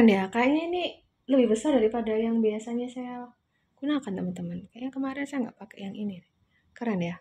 Keren ya, kayaknya ini lebih besar daripada yang biasanya saya gunakan teman-teman. Kayaknya kemarin saya nggak pakai yang ini. Keren ya.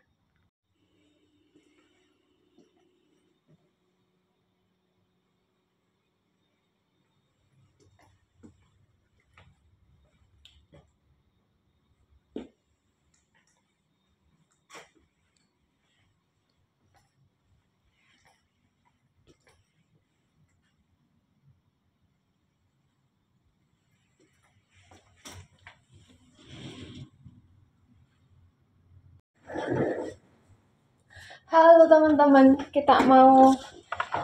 Halo teman-teman, kita mau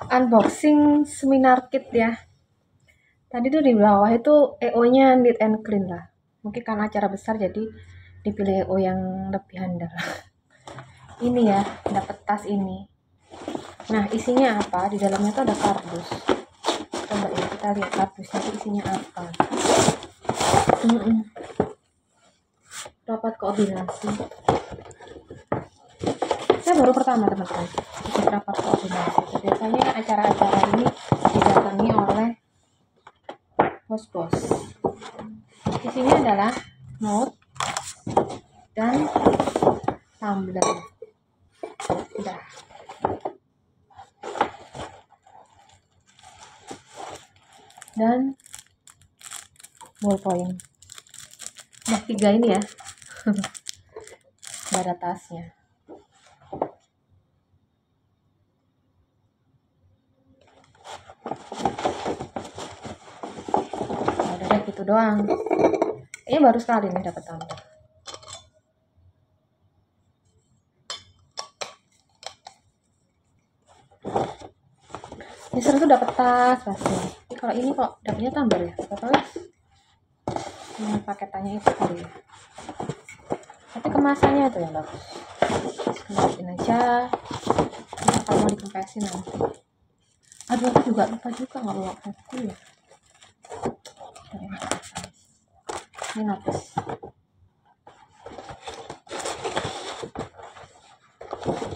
unboxing seminar kit ya. Tadi tuh di bawah itu EO-nya neat and clean lah. Mungkin karena acara besar jadi dipilih EO yang lebih handal. Ini ya, dapat tas ini. Nah, isinya apa? Di dalamnya tuh ada kardus. Coba ya kita lihat kardusnya itu isinya apa. Rapat koordinasi. Saya baru pertama teman-teman ikut rapat koordinasi. Biasanya acara-acara ini didatangi oleh bos-bos. Isinya adalah note dan tumbler. Udah. Dan ballpoint. Nah, 3 ini ya. Ada tasnya. Nah, udah gitu doang. Ini baru sekali nih dapat tumbler. Mister tuh dapat tas pasti. Tapi kalau ini kok dapatnya tumbler ya? Apa ini paketannya itu kali ya. Tapi kemasannya itu yang bagus. Kemasukin aja. Nah, kalau mau dikempesin nanti. Aduh, aku juga lupa juga nggak bawa buku ya. Ini notis.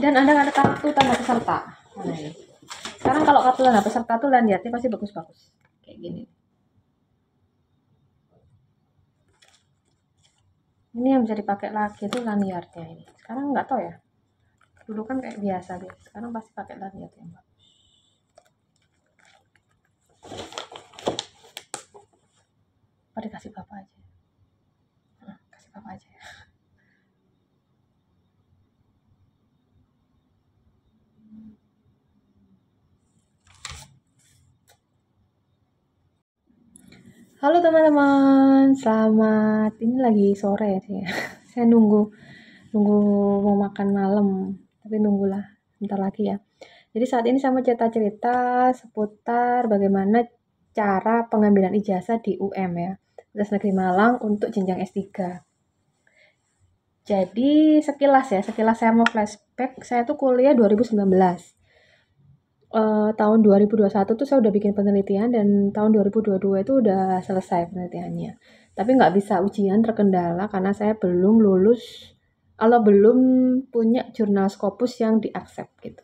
Dan ada kartu tanda peserta. Mana ini? Sekarang kalau kartu tanda peserta tuh lihatnya pasti bagus-bagus. Kayak gini. Ini yang bisa dipakai lagi itu lanyardnya ini. Sekarang nggak tahu ya. Dulu kan kayak biasa gitu. Sekarang pasti pakai lanyard yang bagus. Apa dikasih bapak aja? Kasih bapak aja ya. Halo teman-teman, selamat. Ini lagi sore ya. Saya nunggu mau makan malam, tapi nunggulah bentar lagi ya. Jadi saat ini saya mau cerita-cerita seputar bagaimana cara pengambilan ijazah di UM ya, Universitas Negeri Malang untuk jenjang S3. Jadi sekilas saya mau flashback, saya tuh kuliah 2019. Tahun 2021 tuh saya udah bikin penelitian dan tahun 2022 itu udah selesai penelitiannya. Tapi nggak bisa ujian terkendala karena saya belum lulus, kalau belum punya jurnal Scopus yang di-accept gitu.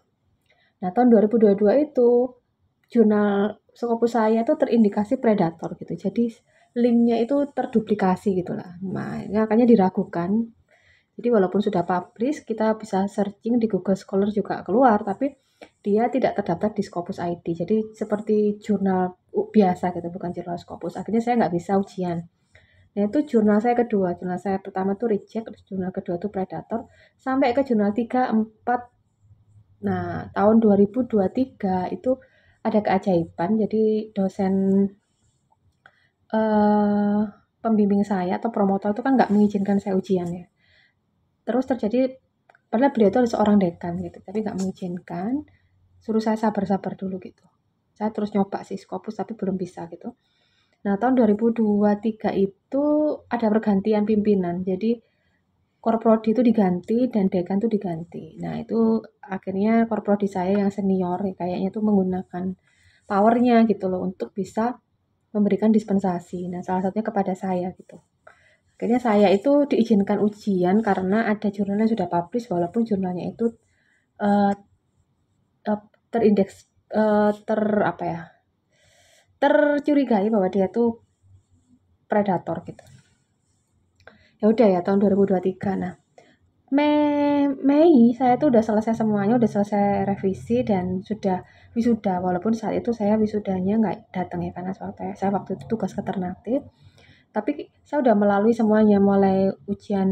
Nah, tahun 2022 itu jurnal Scopus saya itu terindikasi predator gitu. Jadi linknya itu terduplikasi gitulah. Makanya diragukan. Jadi walaupun sudah publish, kita bisa searching di Google Scholar juga keluar, tapi dia tidak terdaftar di Scopus ID. Jadi seperti jurnal biasa gitu, bukan jurnal Scopus. Akhirnya saya nggak bisa ujian. Nah, itu jurnal saya kedua. Jurnal saya pertama tuh reject, jurnal kedua tuh predator, sampai ke jurnal 3, 4. Nah, tahun 2023 itu ada keajaiban. Jadi dosen pembimbing saya atau promotor itu kan nggak mengizinkan saya ujian ya. Terus terjadi, padahal beliau itu adalah seorang dekan gitu, tapi nggak mengizinkan, suruh saya sabar-sabar dulu gitu. Saya terus nyoba sih Scopus tapi belum bisa gitu. Nah, tahun 2023 itu ada pergantian pimpinan. Jadi korprodi itu diganti dan dekan itu diganti. Nah, itu akhirnya korprodi saya yang senior kayaknya tuh menggunakan powernya gitu loh untuk bisa memberikan dispensasi. Nah, salah satunya kepada saya gitu. Akhirnya saya itu diizinkan ujian karena ada jurnalnya sudah publish walaupun jurnalnya itu terindeks apa ya, tercurigai bahwa dia tuh predator gitu. Ya udah ya tahun 2023. Nah, Mei saya tuh udah selesai semuanya, udah selesai revisi dan sudah wisuda. Walaupun saat itu saya wisudanya nggak datang ya karena saya waktu itu tugas alternatif. Tapi saya udah melalui semuanya, mulai ujian,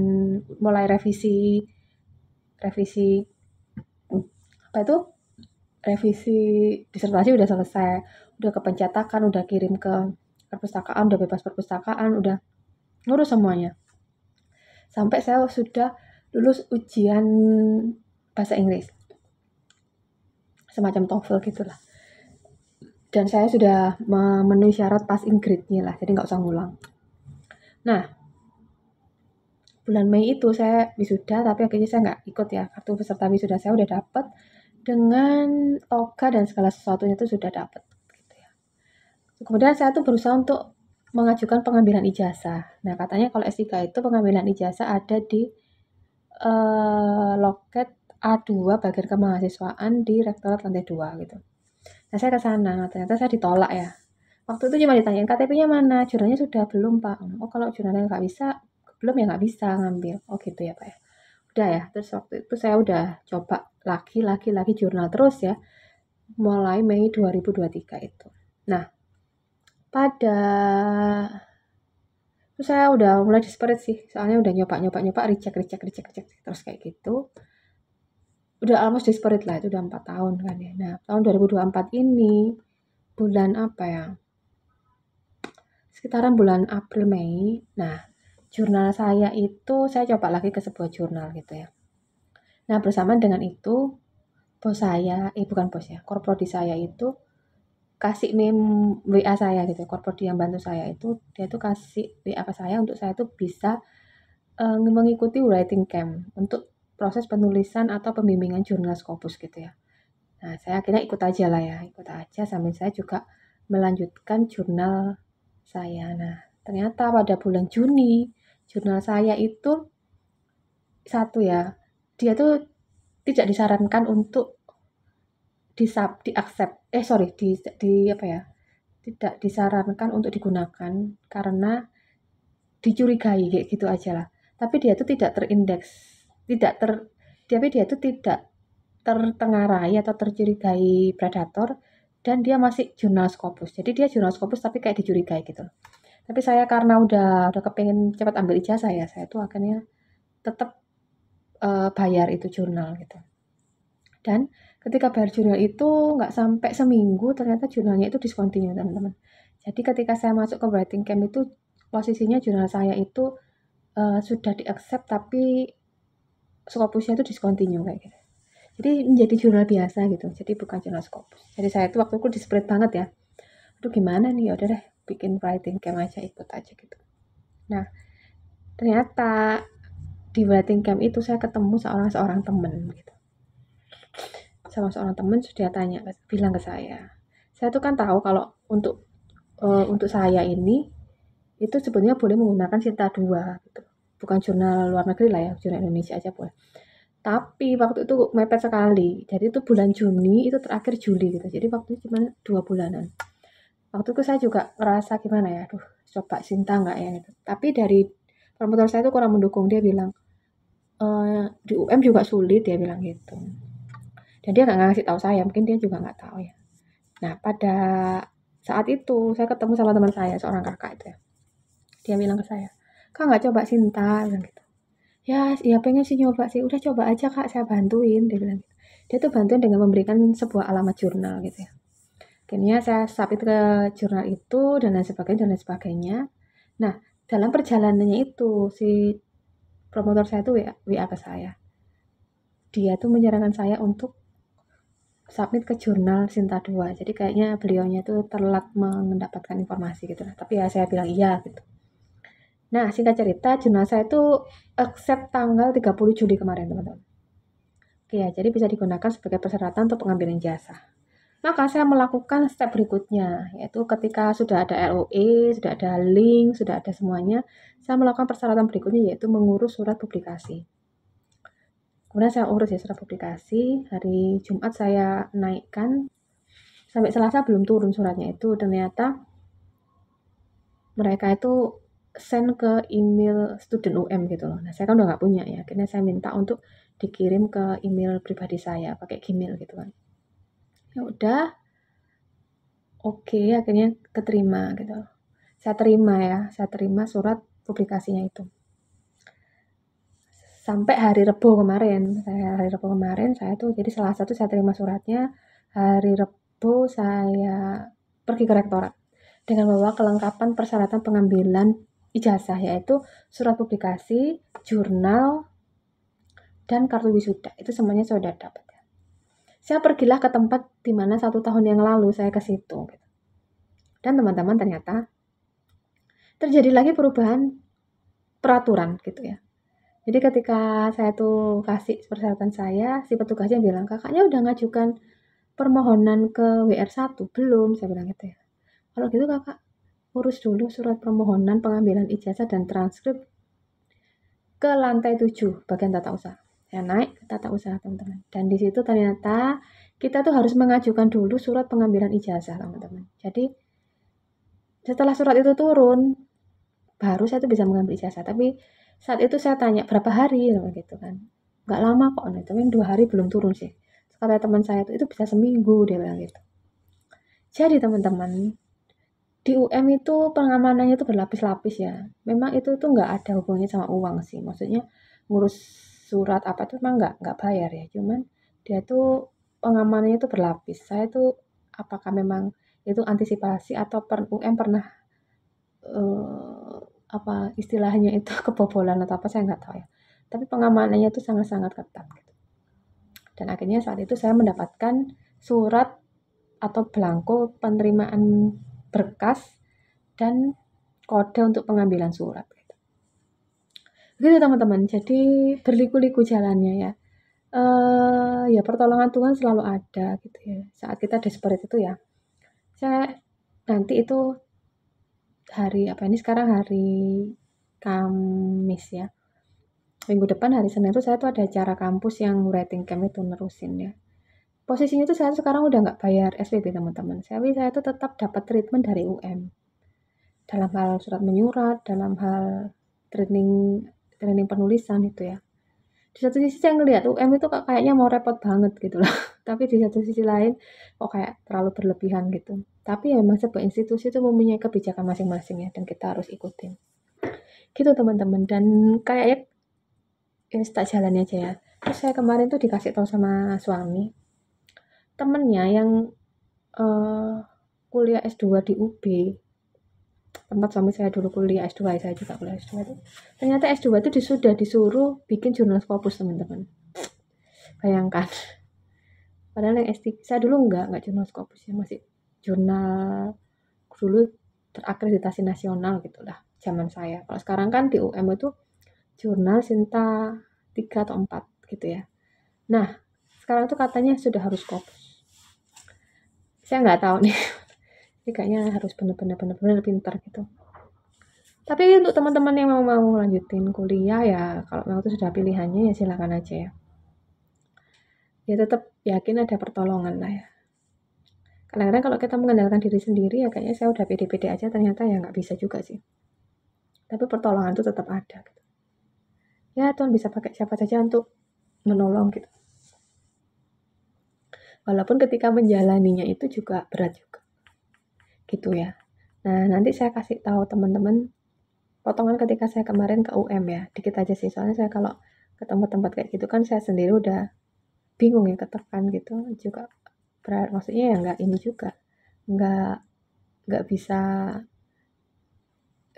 mulai revisi apa itu? Revisi disertasi udah selesai, udah kepencetakan, udah kirim ke perpustakaan, udah bebas perpustakaan, udah ngurus semuanya. Sampai saya sudah lulus ujian bahasa Inggris. Semacam TOEFL gitulah. Dan saya sudah memenuhi syarat passing grade-nya lah, jadi nggak usah ngulang. Nah, bulan Mei itu saya wisuda, tapi akhirnya saya nggak ikut ya. Kartu peserta wisuda saya udah dapet dengan toga dan segala sesuatunya itu sudah dapet. Gitu ya. Kemudian saya tuh berusaha untuk mengajukan pengambilan ijazah. Nah, katanya kalau S3 itu pengambilan ijazah ada di loket A2 bagian kemahasiswaan di Rektorat lantai 2 gitu. Nah, saya ke sana, ternyata saya ditolak ya. Waktu itu cuma ditanyain KTP-nya mana, jurnalnya sudah belum Pak. Oh kalau jurnalnya nggak bisa, belum ya nggak bisa ngambil. Oh gitu ya Pak ya. Udah ya, terus waktu itu saya udah coba lagi jurnal terus ya, mulai Mei 2023 itu. Nah, pada itu saya udah mulai desperate sih, soalnya udah nyoba, reject, terus kayak gitu. Udah almost desperate lah, itu udah 4 tahun kan ya. Nah, tahun 2024 ini, bulan apa ya, sekitaran bulan April Mei. Nah, jurnal saya itu saya coba lagi ke sebuah jurnal gitu ya. Nah, bersamaan dengan itu bos saya, bukan bos ya, korprodi saya itu kasih WA saya gitu ya. Korprodi yang bantu saya itu dia tuh kasih WA ke saya untuk saya tuh bisa mengikuti writing camp untuk proses penulisan atau pembimbingan jurnal Scopus gitu ya. Nah, saya akhirnya ikut aja lah ya, ikut aja sambil saya juga melanjutkan jurnal saya. Nah, ternyata pada bulan Juni, jurnal saya itu satu ya, dia tuh tidak disarankan untuk di apa ya, tidak disarankan untuk digunakan karena dicurigai kayak gitu aja lah. Tapi dia tuh tidak terindeks, tidak ter, tapi dia tuh tidak tertengarai atau tercurigai predator dan dia masih jurnal Scopus. Jadi dia jurnal Scopus tapi kayak dicurigai gitu. Tapi saya karena udah kepengen cepat ambil ijazah ya, saya tuh akhirnya tetap bayar itu jurnal gitu. Dan ketika bayar jurnal itu nggak sampai seminggu ternyata jurnalnya itu discontinue teman-teman. Jadi ketika saya masuk ke writing camp itu posisinya jurnal saya itu sudah di-accept tapi Scopusnya itu discontinue kayak gitu. Jadi menjadi jurnal biasa gitu. Jadi bukan jurnal Scopus. Jadi saya itu waktu itu desperate banget ya. Aduh gimana nih, ya udah deh bikin writing camp aja, ikut aja gitu. Nah, ternyata di writing camp itu saya ketemu seorang teman gitu. Sama seorang teman sudah bilang ke saya tuh kan tahu kalau untuk saya ini itu sebenarnya boleh menggunakan Sinta 2 gitu. Bukan jurnal luar negeri lah ya, jurnal Indonesia aja boleh. Tapi waktu itu mepet sekali. Jadi itu bulan Juni, itu terakhir Juli gitu. Jadi waktu itu cuma 2 bulanan. Waktu itu saya juga ngerasa gimana ya, aduh coba Sinta nggak ya gitu. Tapi dari promotor saya itu kurang mendukung, dia bilang di UM juga sulit, dia bilang gitu. Dan dia nggak ngasih tahu saya, mungkin dia juga nggak tahu ya. Nah pada saat itu saya ketemu sama teman saya, seorang kakak itu ya. Dia bilang ke saya, kak nggak coba Sinta, bilang gitu. Ya pengen sih nyoba sih, udah coba aja kak, saya bantuin, dia bilang gitu. Dia tuh bantuin dengan memberikan sebuah alamat jurnal gitu ya. Akhirnya saya submit ke jurnal itu dan lain sebagainya. Nah, dalam perjalanannya itu si promotor saya tuh WA ke saya. Dia tuh menyarankan saya untuk submit ke jurnal Sinta 2. Jadi kayaknya beliaunya tuh telat mendapatkan informasi gitu lah. Tapi ya saya bilang iya gitu. Nah, singkat cerita, jurnal saya tuh accept tanggal 30 Juli kemarin, teman-teman. Oke ya, jadi bisa digunakan sebagai persyaratan untuk pengambilan jasa. Maka saya melakukan step berikutnya, yaitu ketika sudah ada LOE, sudah ada link, sudah ada semuanya, saya melakukan persyaratan berikutnya yaitu mengurus surat publikasi. Kemudian saya urus ya surat publikasi, hari Jumat saya naikkan sampai Selasa belum turun suratnya itu. Ternyata mereka itu send ke email student UM gitu loh. Nah, saya kan udah nggak punya ya. Akhirnya saya minta untuk dikirim ke email pribadi saya pakai Gmail gitu kan. Ya udah, oke, akhirnya keterima gitu. Saya terima surat publikasinya itu. Sampai hari Rebo kemarin, saya tuh jadi Selasa tuh saya terima suratnya, hari Rebo saya pergi ke rektorat dengan membawa kelengkapan persyaratan pengambilan ijazah, yaitu surat publikasi, jurnal, dan kartu wisuda. Itu semuanya saya sudah dapat. Saya pergilah ke tempat di mana 1 tahun yang lalu saya ke situ. Dan teman-teman, ternyata terjadi lagi perubahan peraturan gitu ya. Jadi ketika saya tuh kasih persyaratan saya, si petugasnya bilang, "Kakaknya udah ngajukan permohonan ke WR1?" "Belum," saya bilang gitu ya. "Kalau gitu Kakak urus dulu surat permohonan pengambilan ijazah dan transkrip ke lantai 7 bagian tata usaha." Saya naik ke tata usaha, teman-teman. Dan di situ ternyata kita tuh harus mengajukan dulu surat pengambilan ijazah, teman-teman. Jadi setelah surat itu turun, baru saya tuh bisa mengambil ijazah. Tapi saat itu saya tanya berapa hari gitu kan, nggak lama kok, nah, tapi 2 hari belum turun sih. Kata teman saya itu bisa seminggu, dia bilang gitu. Jadi teman-teman, di UM itu pengamanannya itu berlapis-lapis ya. Memang itu tuh nggak ada hubungannya sama uang sih, maksudnya ngurus surat apa tuh memang nggak bayar ya, cuman dia tuh pengamanannya itu berlapis. Saya tuh apakah memang itu antisipasi atau UM pernah apa istilahnya itu kebobolan atau apa, saya nggak tahu ya. Tapi pengamanannya itu sangat-sangat ketat gitu. Dan akhirnya saat itu saya mendapatkan surat atau belangko penerimaan berkas dan kode untuk pengambilan surat gitu. Begitu teman-teman. Jadi berliku-liku jalannya ya. Ya pertolongan Tuhan selalu ada gitu ya. Saat kita desperate itu ya. Saya nanti itu hari apa ini sekarang hari Kamis ya. Minggu depan hari Senin itu saya tuh ada acara kampus yang writing camp itu nerusin ya. Posisinya tuh saya sekarang udah nggak bayar SPP teman-teman. Tapi saya tuh tetap dapat treatment dari UM. Dalam hal surat menyurat, dalam hal training training penulisan itu ya. Di satu sisi saya ngelihat UM itu kayaknya mau repot banget gitu loh. Tapi di satu sisi lain kok kayak terlalu berlebihan gitu. Tapi ya memang sebuah institusi itu mempunyai kebijakan masing-masing ya dan kita harus ikutin. Gitu teman-teman. Dan kayak ya tak jalannya aja ya. Terus saya kemarin tuh dikasih tahu sama suami, temennya yang kuliah S2 di UB, tempat suami saya dulu kuliah S2, saya juga kuliah S2 itu. Ternyata S2 itu sudah disuruh bikin jurnal Scopus, teman-teman. Bayangkan. Padahal yang S3, saya dulu enggak jurnal Scopus ya, masih jurnal dulu terakreditasi nasional gitulah zaman saya. Kalau sekarang kan di UM itu jurnal Sinta 3 atau 4 gitu ya. Nah, sekarang tuh katanya sudah harus Scopus. Saya nggak tahu nih. Jadi kayaknya harus benar-benar pintar gitu. Tapi untuk teman-teman yang mau lanjutin kuliah ya, kalau memang itu sudah pilihannya ya silakan aja ya. Ya tetap yakin ada pertolongan lah ya. Kadang-kadang kalau kita mengandalkan diri sendiri ya kayaknya saya udah pede-pede aja, ternyata ya nggak bisa juga sih. Tapi pertolongan itu tetap ada gitu. Ya Tuhan bisa pakai siapa saja untuk menolong gitu. Walaupun ketika menjalaninya itu juga berat juga. Gitu ya. Nah, nanti saya kasih tahu teman-teman potongan ketika saya kemarin ke UM ya. Dikit aja sih, soalnya saya kalau ke tempat-tempat kayak gitu kan saya sendiri udah bingung ya, ketekan gitu juga. Maksudnya ya nggak ini juga. Nggak bisa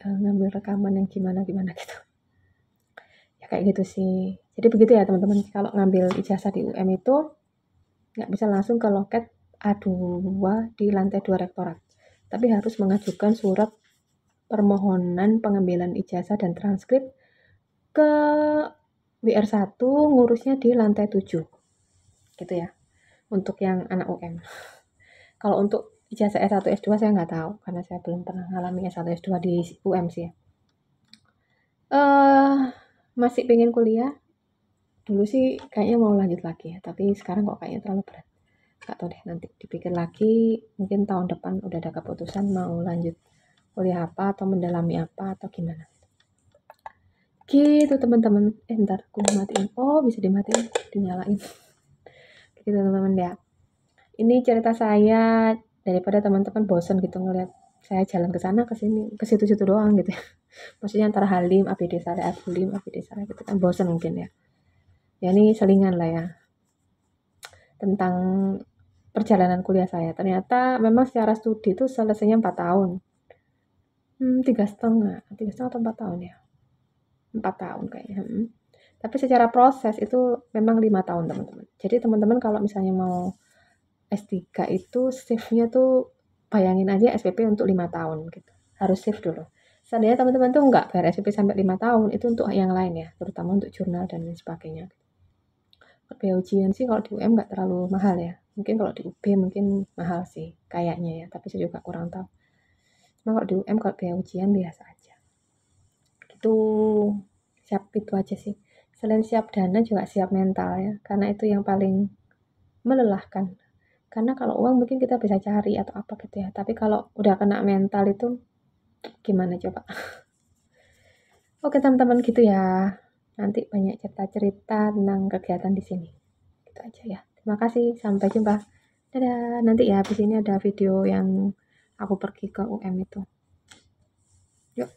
ngambil rekaman yang gimana-gimana gitu. Ya kayak gitu sih. Jadi begitu ya teman-teman. Kalau ngambil ijazah di UM itu nggak bisa langsung ke loket A2 di lantai 2 rektorat. Tapi harus mengajukan surat permohonan pengambilan ijazah dan transkrip ke WR1, ngurusnya di lantai 7. Gitu ya. Untuk yang anak UM. Kalau untuk ijazah S1 S2 saya nggak tahu karena saya belum pernah ngalami S1 S2 di UM sih ya. Masih pengen kuliah. Dulu sih kayaknya mau lanjut lagi ya, tapi sekarang kok kayaknya terlalu berat. Nggak tahu deh, nanti dipikir lagi, mungkin tahun depan udah ada keputusan mau lanjut kuliah apa atau mendalami apa atau gimana. Gitu teman-teman. Ntar aku matiin. Oh, bisa dimatiin, dinyalain. Gitu teman-teman ya. Ini cerita saya, daripada teman-teman bosan gitu ngeliat saya jalan ke sana ke sini ke situ-situ doang gitu ya. Maksudnya antara Halim, ABD Saleh, Halim, ABD Saleh gitu kan bosan mungkin ya. Ya ini selingan lah ya tentang perjalanan kuliah saya. Ternyata memang secara studi itu selesainya 4 tahun. 3,5 atau 4 tahun ya? 4 tahun kayaknya. Tapi secara proses itu memang 5 tahun teman-teman. Jadi teman-teman kalau misalnya mau S3 itu shift-nya tuh bayangin aja SPP untuk 5 tahun gitu. Harus shift dulu. Seandainya teman-teman tuh enggak bayar SPP sampai 5 tahun, itu untuk yang lain ya, terutama untuk jurnal dan lain sebagainya. Biaya ujian sih kalau di UM nggak terlalu mahal ya. Mungkin kalau di UB mungkin mahal sih kayaknya ya, tapi saya juga kurang tahu. Cuma kalau di UM kalau biaya ujian biasa aja. Itu siap itu aja sih. Selain siap dana juga siap mental ya, karena itu yang paling melelahkan. Karena kalau uang mungkin kita bisa cari atau apa gitu ya, tapi kalau udah kena mental itu gimana coba? Oke teman-teman gitu ya. Nanti banyak cerita-cerita tentang kegiatan di sini. Gitu aja ya. Terima kasih, sampai jumpa. Dadah. Nanti ya habis ini ada video yang aku pergi ke UM itu. Yuk.